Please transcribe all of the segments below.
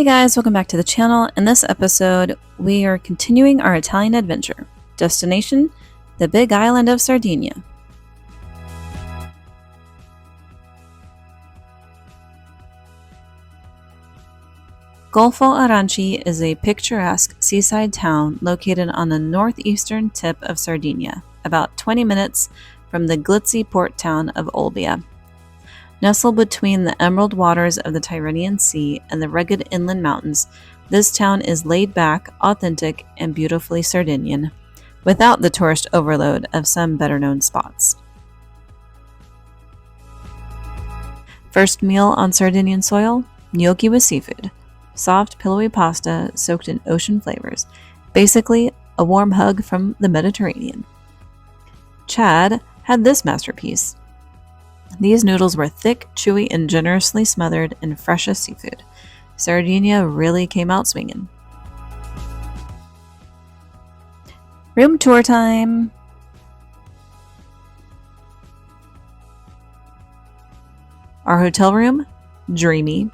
Hey guys, welcome back to the channel. In this episode, we are continuing our Italian adventure. Destination, the big island of Sardinia. Golfo Aranci is a picturesque seaside town located on the northeastern tip of Sardinia, about 20 minutes from the glitzy port town of Olbia. Nestled between the emerald waters of the Tyrrhenian Sea and the rugged inland mountains, this town is laid back, authentic, and beautifully Sardinian, without the tourist overload of some better-known spots. First meal on Sardinian soil? Gnocchi with seafood. Soft, pillowy pasta soaked in ocean flavors. Basically, a warm hug from the Mediterranean. Chad had this masterpiece. These noodles were thick, chewy, and generously smothered in freshest seafood. Sardinia really came out swinging. Room tour time! Our hotel room? Dreamy.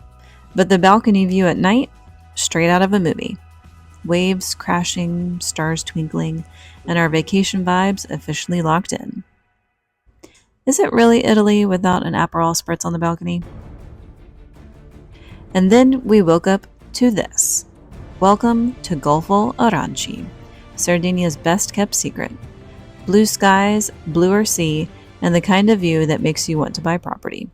But the balcony view at night? Straight out of a movie. Waves crashing, stars twinkling, and our vacation vibes officially locked in. Is it really Italy without an Aperol spritz on the balcony? And then we woke up to this. Welcome to Golfo Aranci, Sardinia's best kept secret. Blue skies, bluer sea, and the kind of view that makes you want to buy property.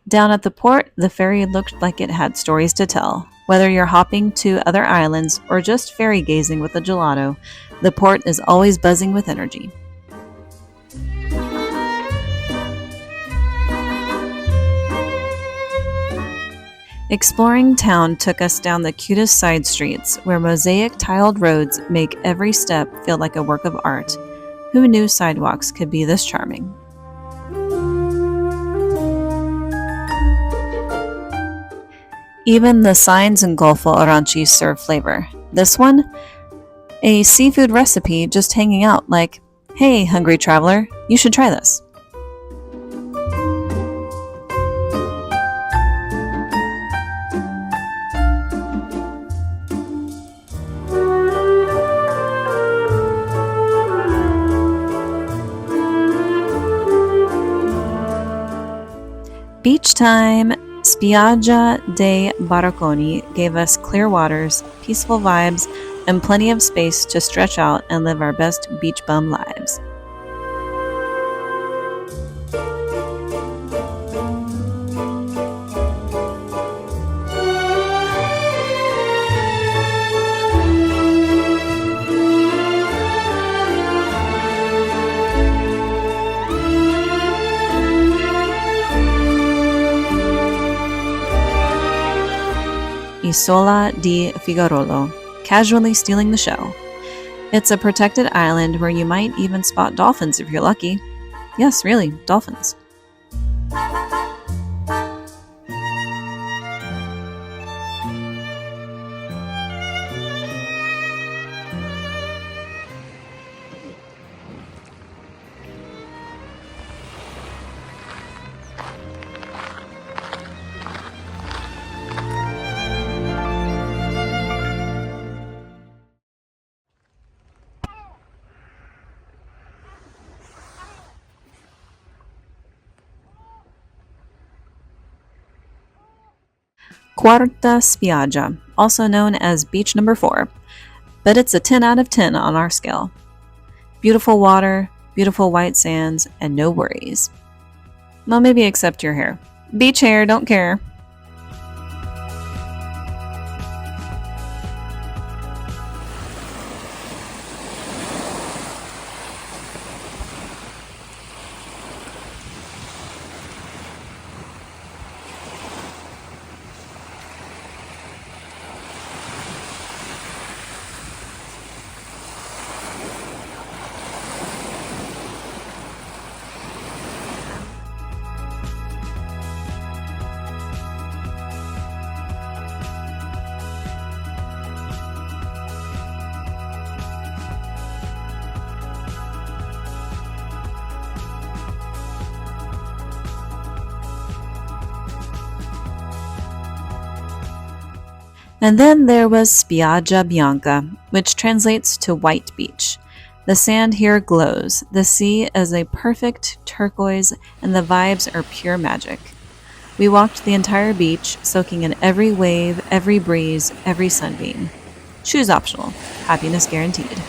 Down at the port, the ferry looked like it had stories to tell. Whether you're hopping to other islands or just ferry gazing with a gelato, the port is always buzzing with energy. Exploring town took us down the cutest side streets, where mosaic tiled roads make every step feel like a work of art. Who knew sidewalks could be this charming? Even the signs in Golfo Aranci serve flavor. This one? A seafood recipe just hanging out like, hey, hungry traveler, you should try this. Beach time! Spiaggia Dei Baracconi gave us clear waters, peaceful vibes, and plenty of space to stretch out and live our best beach bum lives. Isola di Figarolo, casually stealing the show. It's a protected island where you might even spot dolphins if you're lucky. Yes, really, dolphins. Quarta Spiaggia, also known as beach number 4, but it's a 10 out of 10 on our scale. Beautiful water, beautiful white sands, and no worries. Well, maybe except your hair. Beach hair, don't care. And then there was Spiaggia Bianca, which translates to white beach. The sand here glows, the sea is a perfect turquoise, and the vibes are pure magic. We walked the entire beach, soaking in every wave, every breeze, every sunbeam. Shoes optional, happiness guaranteed.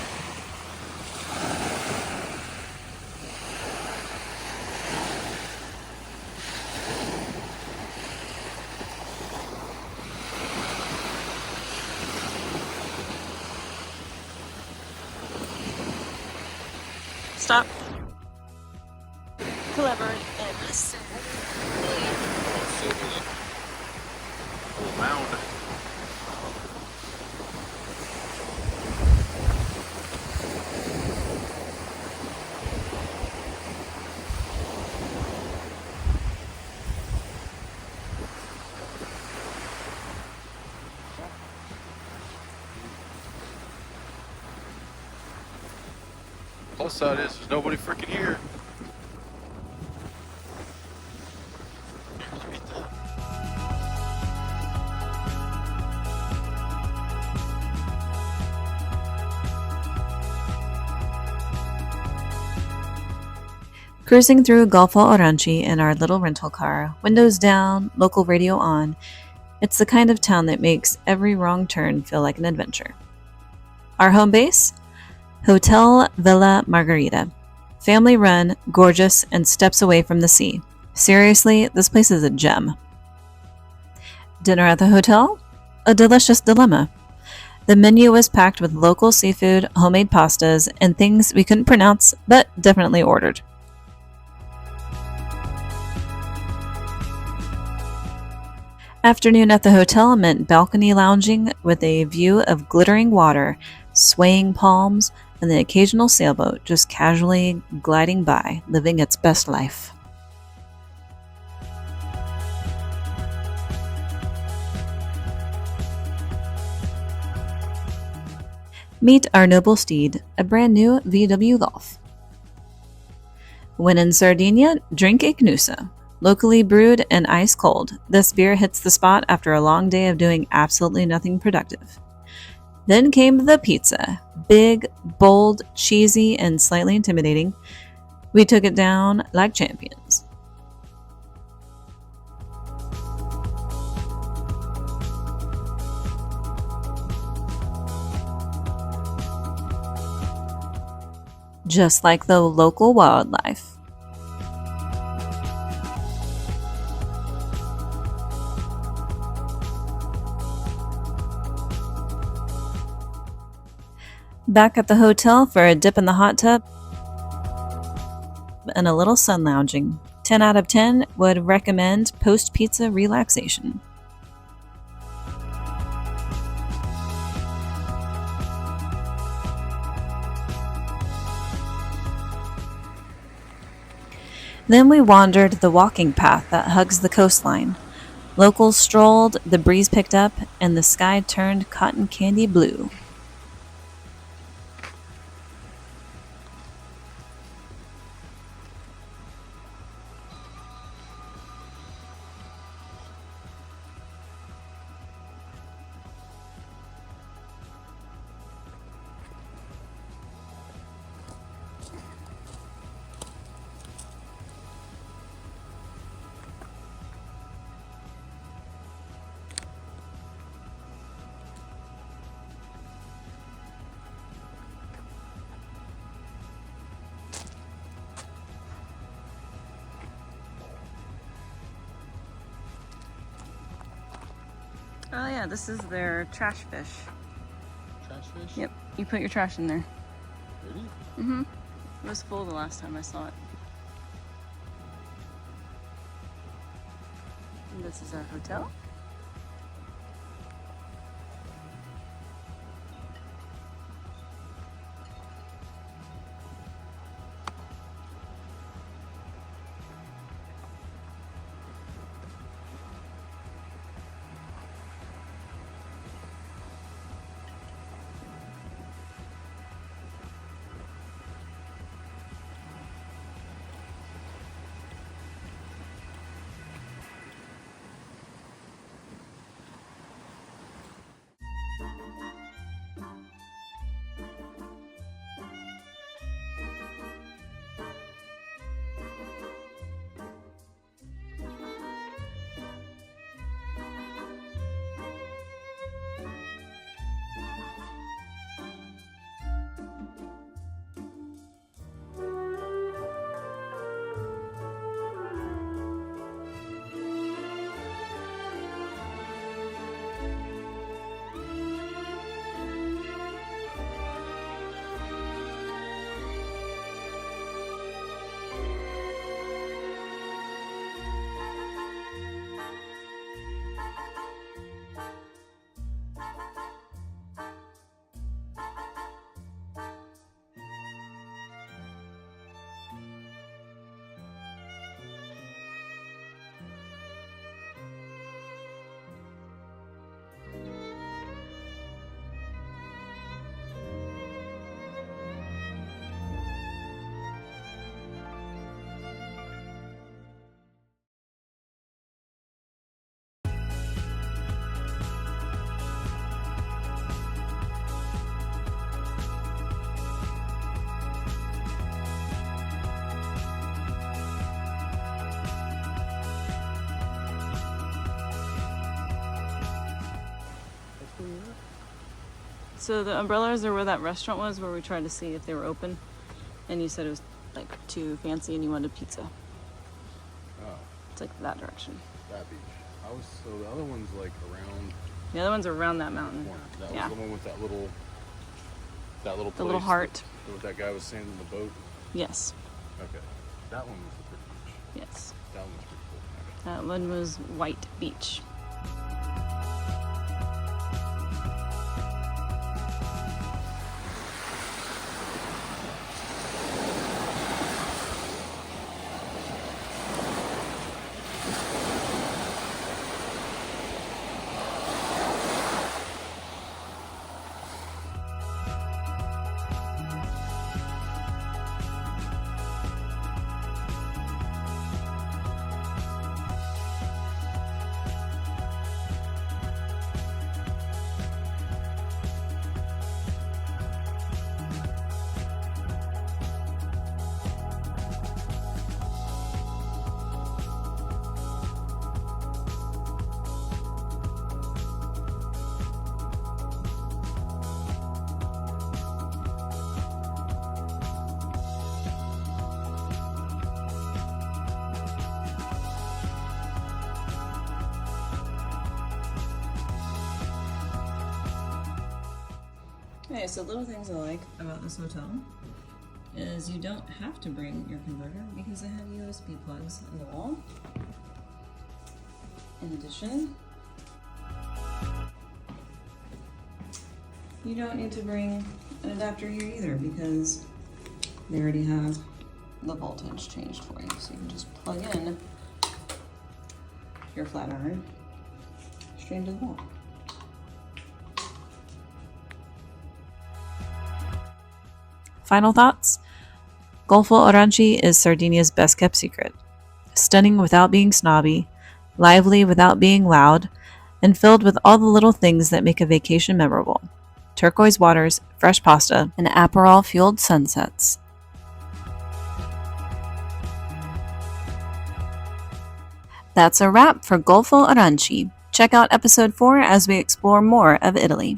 Stop. Clever and listen. Oh, mound. Plus side is there's nobody freaking here. Cruising through Golfo Aranci in our little rental car, windows down, local radio on, it's the kind of town that makes every wrong turn feel like an adventure. Our home base? Hotel Villa Margarita. Family run, gorgeous, and steps away from the sea. Seriously, this place is a gem. Dinner at the hotel? A delicious dilemma. The menu was packed with local seafood, homemade pastas, and things we couldn't pronounce, but definitely ordered. Afternoon at the hotel meant balcony lounging with a view of glittering water, swaying palms, and the occasional sailboat just casually gliding by, living its best life. Meet our noble steed, a brand new VW Golf. When in Sardinia, drink a Gnusa. Locally brewed and ice cold, this beer hits the spot after a long day of doing absolutely nothing productive. Then came the pizza. Big, bold, cheesy, and slightly intimidating. We took it down like champions. Just like the local wildlife. Back at the hotel for a dip in the hot tub and a little sun lounging. 10 out of 10 would recommend post-pizza relaxation. Then we wandered the walking path that hugs the coastline. Locals strolled, the breeze picked up, and the sky turned cotton candy blue. Oh yeah, this is their trash fish. Trash fish? Yep, you put your trash in there. Really? Mm-hmm. It was full the last time I saw it. And this is our hotel. So the umbrellas are where that restaurant was, where we tried to see if they were open, and you said it was like too fancy and you wanted pizza. Oh. It's like that direction. That beach. So the other one's like around. The other ones are around that mountain. That yeah. was the one with that little place. The little heart. That guy was sailing the boat. Yes. Okay. That one was the pretty beach. Yes. That one was pretty cool. That one was White Beach. Okay, so little things I like about this hotel is you don't have to bring your converter because they have USB plugs on the wall. In addition, you don't need to bring an adapter here either because they already have the voltage changed for you. So you can just plug in your flat iron straight into the wall. Final thoughts? Golfo Aranci is Sardinia's best kept secret. Stunning without being snobby, lively without being loud, and filled with all the little things that make a vacation memorable. Turquoise waters, fresh pasta, and Aperol-fueled sunsets. That's a wrap for Golfo Aranci. Check out episode 4 as we explore more of Italy.